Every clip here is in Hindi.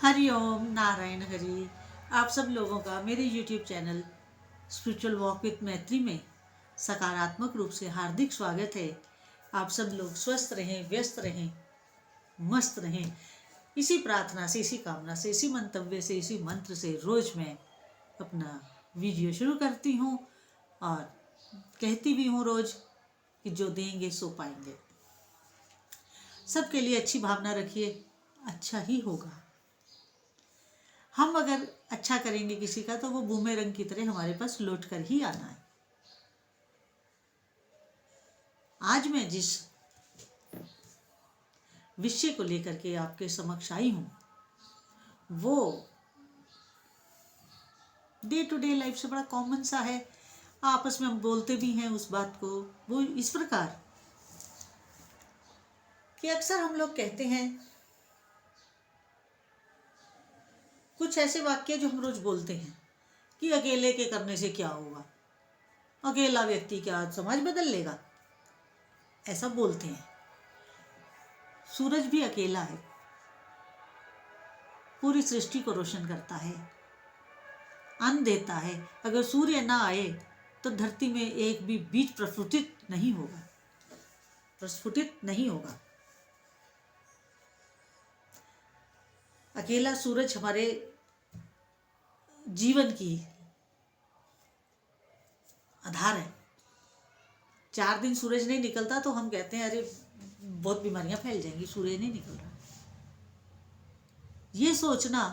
हरिओम नारायण हरि। आप सब लोगों का मेरे YouTube channel spiritual walk with मैत्री में सकारात्मक रूप से हार्दिक स्वागत है। आप सब लोग स्वस्थ रहें, व्यस्त रहें, मस्त रहें। इसी प्रार्थना से, इसी कामना से, इसी मंतव्य से, इसी मंत्र से रोज मैं अपना वीडियो शुरू करती हूँ और कहती भी हूँ रोज कि जो देंगे सो पाएंगे। सबके लिए अच्छी भावना रखिए, अच्छा ही होगा। हम अगर अच्छा करेंगे किसी का तो वो बूमेरंग की तरह हमारे पास लौट कर ही आना है। आज मैं जिस विषय को लेकर के आपके समक्ष आई हूँ वो डे टू डे लाइफ से बड़ा कॉमन सा है। आपस में हम बोलते भी हैं उस बात को। वो इस प्रकार कि अक्सर हम लोग कहते हैं कुछ ऐसे वाक्य जो हम रोज बोलते हैं कि अकेले के करने से क्या होगा, अकेला व्यक्ति क्या समाज बदल लेगा, ऐसा बोलते हैं। सूरज भी अकेला है, पूरी सृष्टि को रोशन करता है, अन्न देता है। अगर सूर्य ना आए तो धरती में एक भी बीज प्रस्फुटित नहीं होगा। अकेला सूरज हमारे जीवन की आधार है। 4 दिन सूरज नहीं निकलता तो हम कहते हैं अरे बहुत बीमारियां फैल जाएंगी, सूर्य नहीं निकल रहा। ये सोचना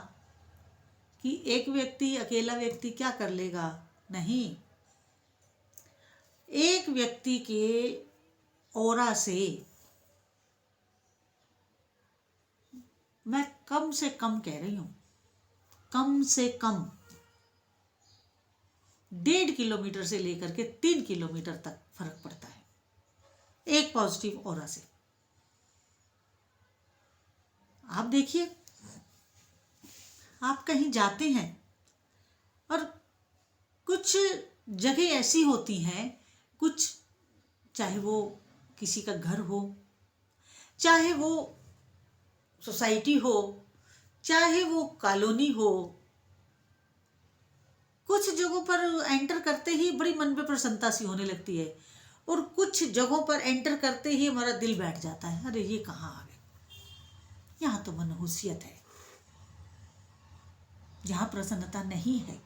कि एक व्यक्ति, अकेला व्यक्ति क्या कर लेगा, नहीं। एक व्यक्ति के ऑरा से मैं कम से कम कह रही हूं, कम से कम 1.5 किलोमीटर से लेकर के 3 किलोमीटर तक फर्क पड़ता है एक पॉजिटिव ऑरा से। आप देखिए, आप कहीं जाते हैं और कुछ जगह ऐसी होती हैं, कुछ चाहे वो किसी का घर हो, चाहे वो सोसाइटी हो, चाहे वो कॉलोनी हो, कुछ जगहों पर एंटर करते ही बड़ी मन पे प्रसन्नता सी होने लगती है और कुछ जगहों पर एंटर करते ही हमारा दिल बैठ जाता है, अरे ये कहाँ आ गए, यहाँ तो मनहूसियत है, जहाँ प्रसन्नता नहीं है।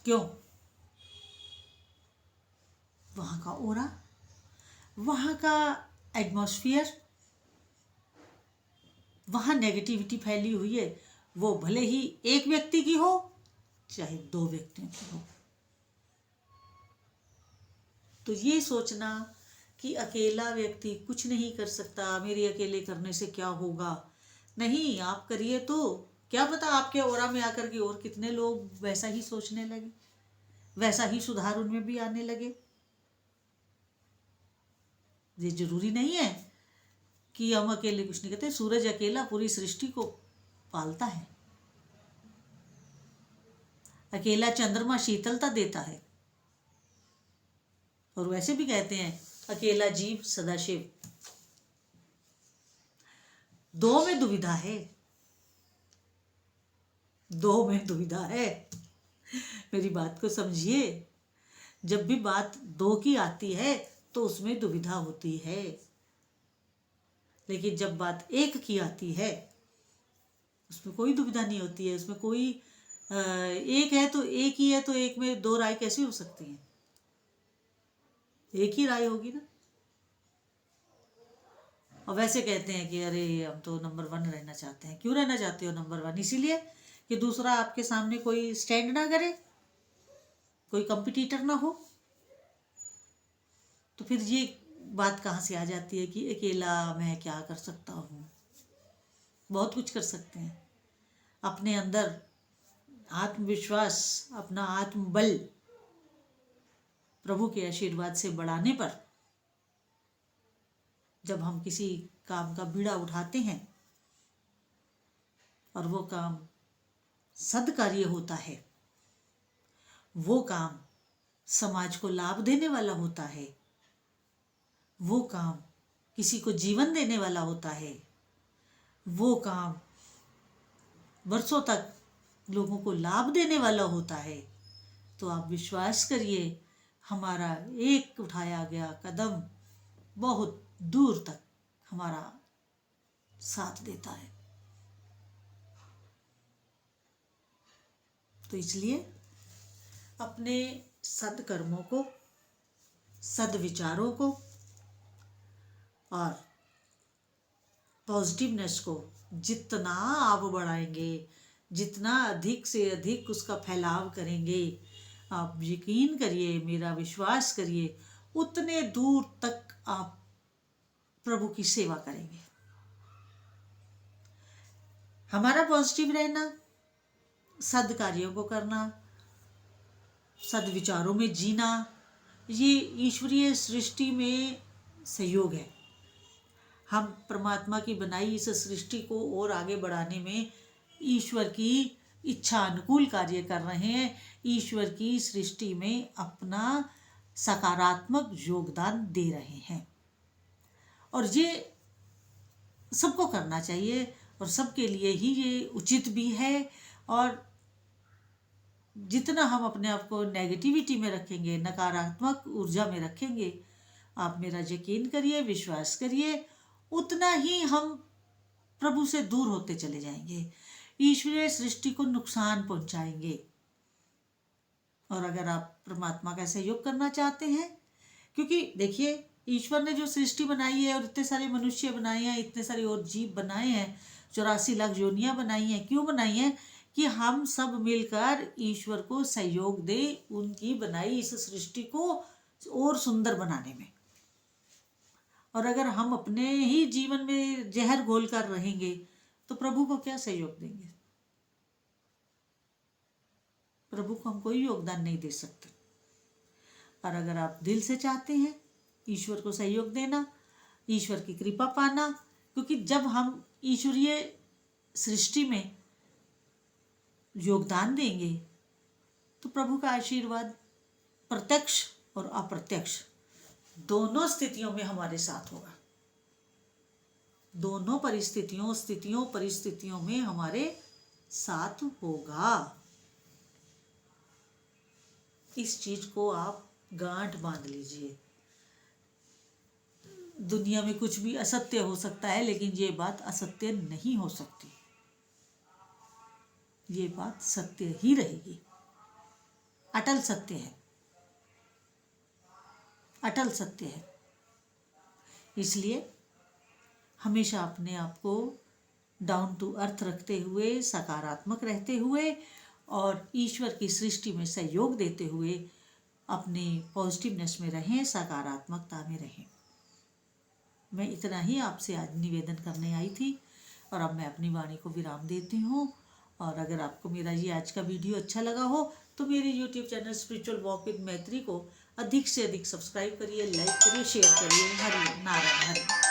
क्यों? वहाँ का ऑरा, वहाँ का एटमॉस्फेयर, वहाँ नेगेटिविटी फैली हुई है। वो भले ही एक व्यक्ति की हो चाहे 2 व्यक्तियों की हो। तो ये सोचना कि अकेला व्यक्ति कुछ नहीं कर सकता, मेरे अकेले करने से क्या होगा, नहीं। आप करिए तो क्या पता आपके ऑरा में आकर के और कितने लोग वैसा ही सोचने लगे, वैसा ही सुधार उनमें भी आने लगे। ये जरूरी नहीं है कि हम अकेले कुछ नहीं करते। सूरज अकेला पूरी सृष्टि को पालता है। अकेला चंद्रमा शीतलता देता है। और वैसे भी कहते हैं अकेला जीव सदाशिव। 2 में दुविधा है, 2 में दुविधा है। मेरी बात को समझिए। जब भी बात 2 की आती है तो उसमें दुविधा होती है, लेकिन जब बात 1 की आती है उसमें कोई दुविधा नहीं होती है। उसमें कोई एक है तो एक ही है, तो एक में 2 राय कैसी हो सकती है? एक ही राय होगी ना। और वैसे कहते हैं कि अरे हम तो नंबर 1 रहना चाहते हैं। क्यों रहना चाहते हो नंबर 1? इसीलिए कि दूसरा आपके सामने कोई स्टैंड ना करे, कोई कंपटीटर ना हो। तो फिर ये बात कहाँ से आ जाती है कि अकेला मैं क्या कर सकता हूँ? बहुत कुछ कर सकते हैं। अपने अंदर आत्मविश्वास, अपना आत्मबल प्रभु के आशीर्वाद से बढ़ाने पर जब हम किसी काम का बीड़ा उठाते हैं और वो काम सद्कार्य होता है, वो काम समाज को लाभ देने वाला होता है, वो काम किसी को जीवन देने वाला होता है, वो काम वर्षों तक लोगों को लाभ देने वाला होता है, तो आप विश्वास करिए हमारा एक उठाया गया कदम बहुत दूर तक हमारा साथ देता है। तो इसलिए अपने सदकर्मों को, सदविचारों को और पॉजिटिवनेस को जितना आप बढ़ाएंगे, जितना अधिक से अधिक उसका फैलाव करेंगे, आप यकीन करिए, मेरा विश्वास करिए, उतने दूर तक आप प्रभु की सेवा करेंगे। हमारा पॉजिटिव रहना, सद कार्यों को करना, सद विचारों में जीना, ये ईश्वरीय सृष्टि में सहयोग है। हम परमात्मा की बनाई इस सृष्टि को और आगे बढ़ाने में ईश्वर की इच्छा अनुकूल कार्य कर रहे हैं। ईश्वर की सृष्टि में अपना सकारात्मक योगदान दे रहे हैं और ये सबको करना चाहिए और सबके लिए ही ये उचित भी है। और जितना हम अपने आप को नेगेटिविटी में रखेंगे, नकारात्मक ऊर्जा में रखेंगे, आप मेरा यकीन करिए, विश्वास करिए, उतना ही हम प्रभु से दूर होते चले जाएंगे, ईश्वरीय सृष्टि को नुकसान पहुंचाएंगे। और अगर आप परमात्मा का सहयोग करना चाहते हैं, क्योंकि देखिए ईश्वर ने जो सृष्टि बनाई है और इतने सारे मनुष्य बनाए हैं, इतने सारे और जीव बनाए हैं, 84 लाख योनियां बनाई हैं, क्यों बनाई हैं? कि हम सब मिलकर ईश्वर को सहयोग दें उनकी बनाई इस सृष्टि को और सुंदर बनाने में। और अगर हम अपने ही जीवन में जहर घोल कर रहेंगे तो प्रभु को क्या सहयोग देंगे? प्रभु को हम कोई योगदान नहीं दे सकते। और अगर आप दिल से चाहते हैं ईश्वर को सहयोग देना, ईश्वर की कृपा पाना, क्योंकि जब हम ईश्वरीय सृष्टि में योगदान देंगे तो प्रभु का आशीर्वाद प्रत्यक्ष और अप्रत्यक्ष दोनों स्थितियों में हमारे साथ होगा। दोनों परिस्थितियों में हमारे साथ होगा। इस चीज को आप गांठ बांध लीजिए। दुनिया में कुछ भी असत्य हो सकता है, लेकिन ये बात असत्य नहीं हो सकती। ये बात सत्य ही रहेगी, अटल सत्य है, अटल सत्य है। इसलिए हमेशा अपने आप को डाउन टू अर्थ रखते हुए, सकारात्मक रहते हुए और ईश्वर की सृष्टि में सहयोग देते हुए अपने पॉजिटिवनेस में रहें, सकारात्मकता में रहें। मैं इतना ही आपसे आज निवेदन करने आई थी और अब मैं अपनी वाणी को विराम देती हूँ। और अगर आपको मेरा ये आज का वीडियो अच्छा लगा हो तो मेरे YouTube channel spiritual walk with मैत्री को अधिक से अधिक सब्सक्राइब करिए, लाइक करिए, शेयर करिए। हरि नारायण हरि।